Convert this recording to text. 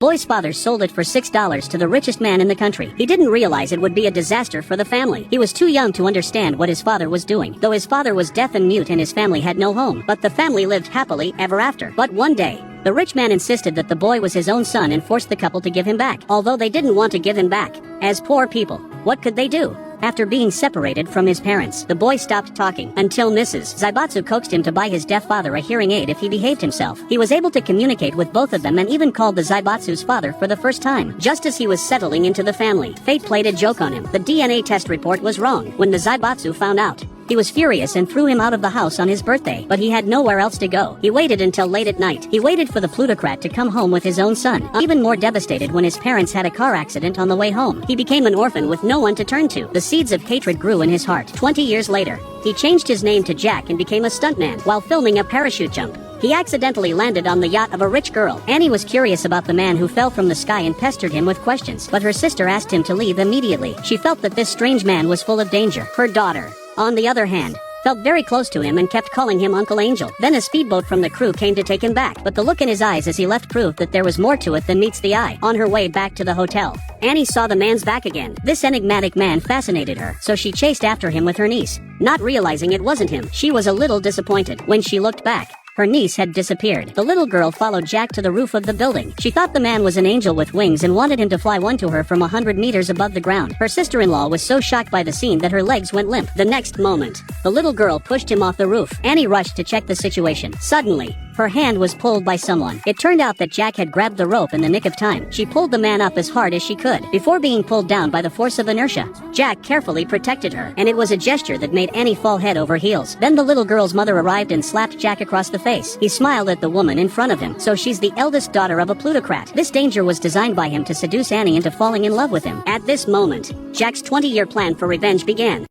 Boy's father sold it for $6 to the richest man in the country. He didn't realize it would be a disaster for the family. He was too young to understand what his father was doing, though his father was deaf and mute and his family had no home. But the family lived happily ever after. But one day, the rich man insisted that the boy was his own son and forced the couple to give him back, although they didn't want to give him back. As poor people, what could they do? After being separated from his parents, the boy stopped talking until Mrs. Zaibatsu coaxed him to buy his deaf father a hearing aid if he behaved himself. He was able to communicate with both of them and even called the Zaibatsu's father for the first time. Just as he was settling into the family, fate played a joke on him. The DNA test report was wrong. When the Zaibatsu found out, he was furious and threw him out of the house on his birthday, but he had nowhere else to go. He waited until late at night. He waited for the plutocrat to come home with his own son. Even more devastated when his parents had a car accident on the way home. He became an orphan with no one to turn to. The seeds of hatred grew in his heart. 20 years later, he changed his name to Jack and became a stuntman while filming a parachute jump. He accidentally landed on the yacht of a rich girl. Annie was curious about the man who fell from the sky and pestered him with questions, but her sister asked him to leave immediately. She felt that this strange man was full of danger. Her daughter, on the other hand, felt very close to him and kept calling him Uncle Angel. Then a speedboat from the crew came to take him back, but the look in his eyes as he left proved that there was more to it than meets the eye. On her way back to the hotel, Annie saw the man's back again. This enigmatic man fascinated her, so she chased after him with her niece. Not realizing it wasn't him, she was a little disappointed. When she looked back, her niece had disappeared. The little girl followed Jack to the roof of the building. She thought the man was an angel with wings and wanted him to fly one to her from 100 meters above the ground. Her sister-in-law was so shocked by the scene that her legs went limp. The next moment, the little girl pushed him off the roof. Annie rushed to check the situation. Suddenly, her hand was pulled by someone. It turned out that Jack had grabbed the rope in the nick of time. She pulled the man up as hard as she could. Before being pulled down by the force of inertia, Jack carefully protected her, and it was a gesture that made Annie fall head over heels. Then the little girl's mother arrived and slapped Jack across the face. He smiled at the woman in front of him. So she's the eldest daughter of a plutocrat. This danger was designed by him to seduce Annie into falling in love with him. At this moment, Jack's 20-year plan for revenge began.